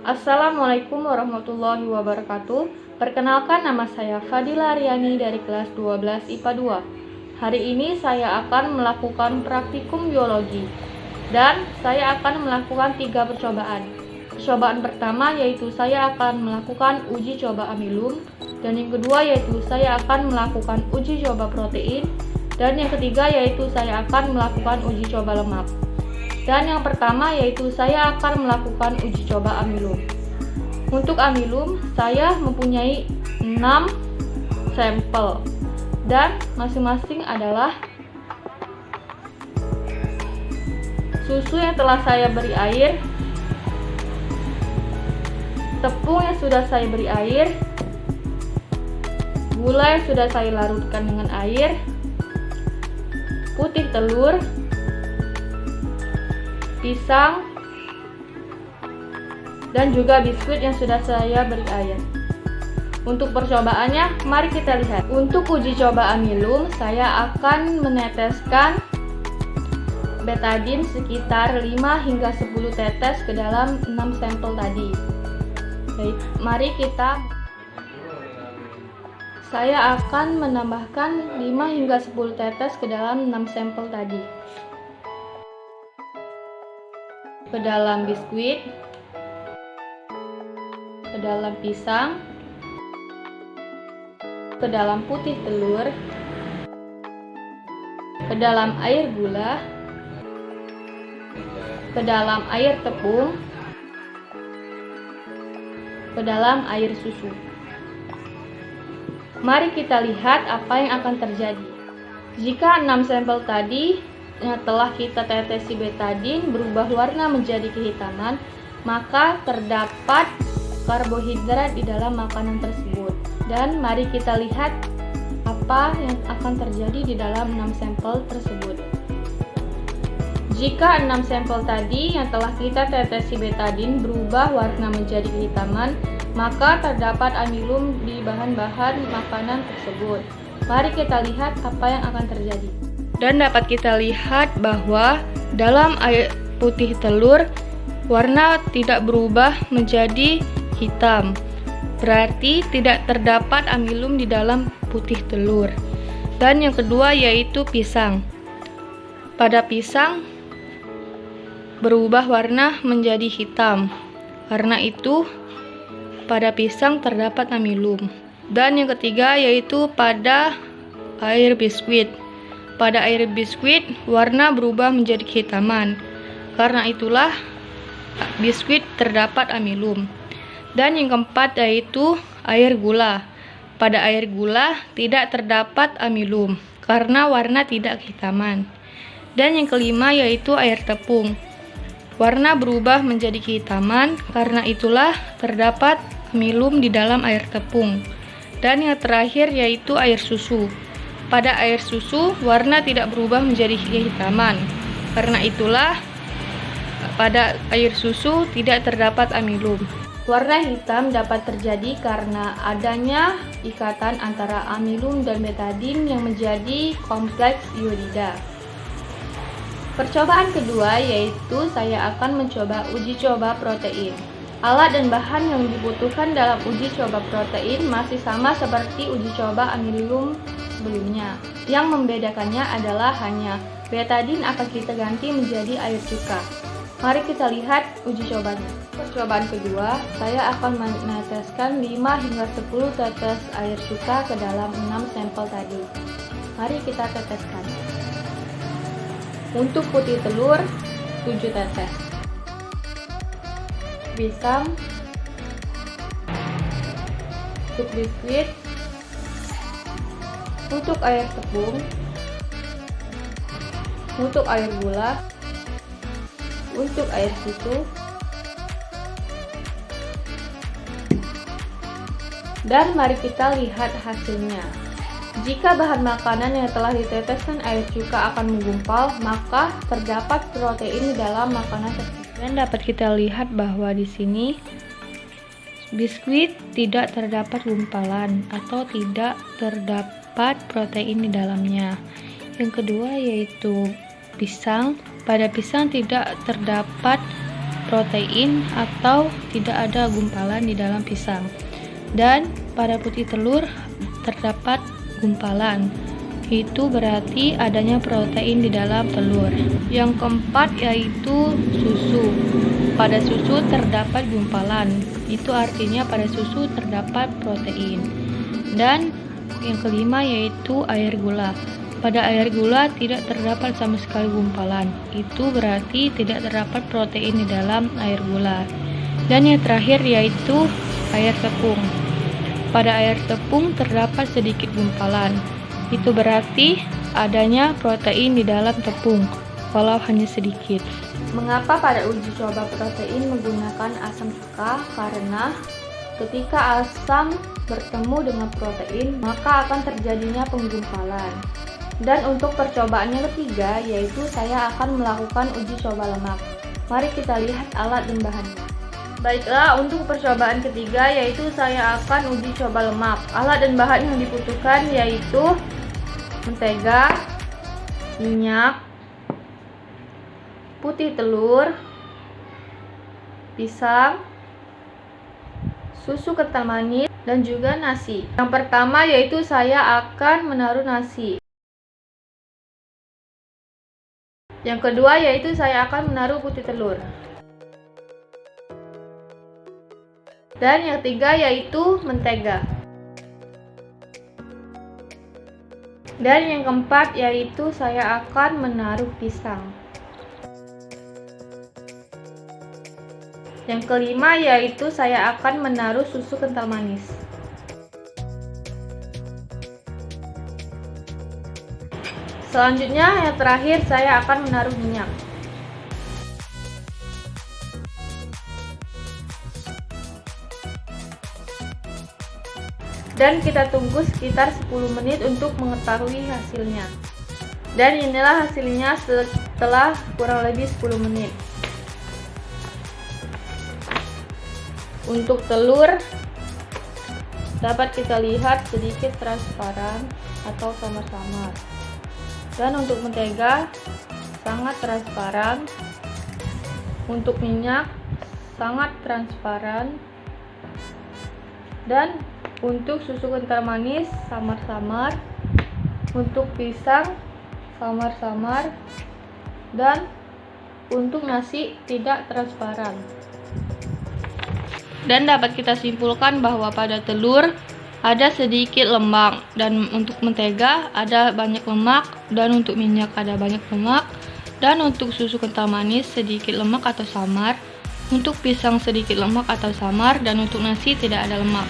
Assalamualaikum warahmatullahi wabarakatuh. Perkenalkan, nama saya Fadila Aryani dari kelas 12 IPA 2. Hari ini saya akan melakukan praktikum biologi dan saya akan melakukan 3 percobaan. Percobaan pertama yaitu saya akan melakukan uji coba amilum, dan yang kedua yaitu saya akan melakukan uji coba protein, dan yang ketiga yaitu saya akan melakukan uji coba lemak. Dan yang pertama yaitu saya akan melakukan uji coba amilum. Untuk amilum, saya mempunyai 6 sampel dan masing-masing adalah susu yang telah saya beri air, tepung yang sudah saya beri air, gula yang sudah saya larutkan dengan air, putih telur, pisang, dan juga biskuit yang sudah saya beri air. Untuk percobaannya, mari kita lihat. Untuk uji coba amilum, saya akan meneteskan betadin sekitar 5 hingga 10 tetes ke dalam 6 sampel tadi. Baik, mari kita. Saya akan menambahkan 5 hingga 10 tetes ke dalam 6 sampel tadi. Ke dalam biskuit, ke dalam pisang, ke dalam putih telur, ke dalam air gula, ke dalam air tepung, ke dalam air susu. Mari kita lihat apa yang akan terjadi. Jika 6 sampel tadi yang telah kita tetesi betadin berubah warna menjadi kehitaman, maka terdapat karbohidrat di dalam makanan tersebut. Dan mari kita lihat apa yang akan terjadi di dalam 6 sampel tersebut. Jika 6 sampel tadi yang telah kita tetesi betadin berubah warna menjadi kehitaman, maka terdapat amilum di bahan-bahan makanan tersebut. Mari kita lihat apa yang akan terjadi. Dan dapat kita lihat bahwa dalam air putih telur warna tidak berubah menjadi hitam. Berarti tidak terdapat amilum di dalam putih telur. Dan yang kedua yaitu pisang. Pada pisang berubah warna menjadi hitam. Karena itu pada pisang terdapat amilum. Dan yang ketiga yaitu pada air biskuit. Pada air biskuit warna berubah menjadi kehitaman. Karena itulah biskuit terdapat amilum. Dan yang keempat yaitu air gula. Pada air gula tidak terdapat amilum karena warna tidak kehitaman. Dan yang kelima yaitu air tepung. Warna berubah menjadi kehitaman, karena itulah terdapat amilum di dalam air tepung. Dan yang terakhir yaitu air susu. Pada air susu warna tidak berubah menjadi kehitaman. Karena itulah pada air susu tidak terdapat amilum. Warna hitam dapat terjadi karena adanya ikatan antara amilum dan betadin yang menjadi kompleks iodida. Percobaan kedua yaitu saya akan mencoba uji coba protein. Alat dan bahan yang dibutuhkan dalam uji coba protein masih sama seperti uji coba amilum sebelumnya. Yang membedakannya adalah hanya betadin akan kita ganti menjadi air cuka. Mari kita lihat uji cobanya. Percobaan kedua, saya akan meneteskan 5 hingga 10 tetes air cuka ke dalam 6 sampel tadi. Mari kita teteskan. Untuk putih telur, 7 tetes. Pisang, untuk biskuit, untuk air tepung, untuk air gula, untuk air susu, dan mari kita lihat hasilnya. Jika bahan makanan yang telah diteteskan air cuka akan menggumpal, maka terdapat protein di dalam makanan tersebut. Dan dapat kita lihat bahwa di sini biskuit tidak terdapat gumpalan atau tidak terdapat protein di dalamnya. Yang kedua yaitu pisang. Pada pisang tidak terdapat protein atau tidak ada gumpalan di dalam pisang. Dan pada putih telur terdapat gumpalan. Itu berarti adanya protein di dalam telur. Yang keempat yaitu susu. Pada susu terdapat gumpalan. Itu artinya pada susu terdapat protein. Dan yang kelima yaitu air gula. Pada air gula tidak terdapat sama sekali gumpalan. Itu berarti tidak terdapat protein di dalam air gula. Dan yang terakhir yaitu air tepung. Pada air tepung terdapat sedikit gumpalan. Itu berarti adanya protein di dalam tepung, walau hanya sedikit. Mengapa pada uji coba protein menggunakan asam cuka? Karena ketika asam bertemu dengan protein, maka akan terjadinya penggumpalan. Dan untuk percobaan yang ketiga, yaitu saya akan melakukan uji coba lemak. Mari kita lihat alat dan bahannya. Baiklah, untuk percobaan ketiga, yaitu saya akan uji coba lemak. Alat dan bahan yang dibutuhkan yaitu mentega, minyak, putih telur, pisang, susu kental manis, dan juga nasi. Yang pertama yaitu saya akan menaruh nasi. Yang kedua yaitu saya akan menaruh putih telur. Dan yang ketiga yaitu mentega. Dan yang keempat yaitu saya akan menaruh pisang. Yang kelima yaitu saya akan menaruh susu kental manis. Selanjutnya yang terakhir saya akan menaruh minyak. Dan kita tunggu sekitar 10 menit untuk mengetahui hasilnya. Dan inilah hasilnya setelah kurang lebih 10 menit. Untuk telur dapat kita lihat sedikit transparan atau samar-samar. Dan untuk mentega sangat transparan. Untuk minyak sangat transparan. Dan untuk susu kental manis samar-samar. Untuk pisang samar-samar. Dan untuk nasi tidak transparan. Dan dapat kita simpulkan bahwa pada telur ada sedikit lemak, dan untuk mentega ada banyak lemak, dan untuk minyak ada banyak lemak, dan untuk susu kental manis sedikit lemak atau samar, untuk pisang sedikit lemak atau samar, dan untuk nasi tidak ada lemak.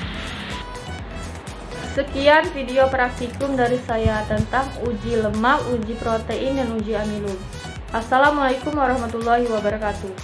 Sekian video praktikum dari saya tentang uji lemak, uji protein, dan uji amilum. Assalamualaikum warahmatullahi wabarakatuh.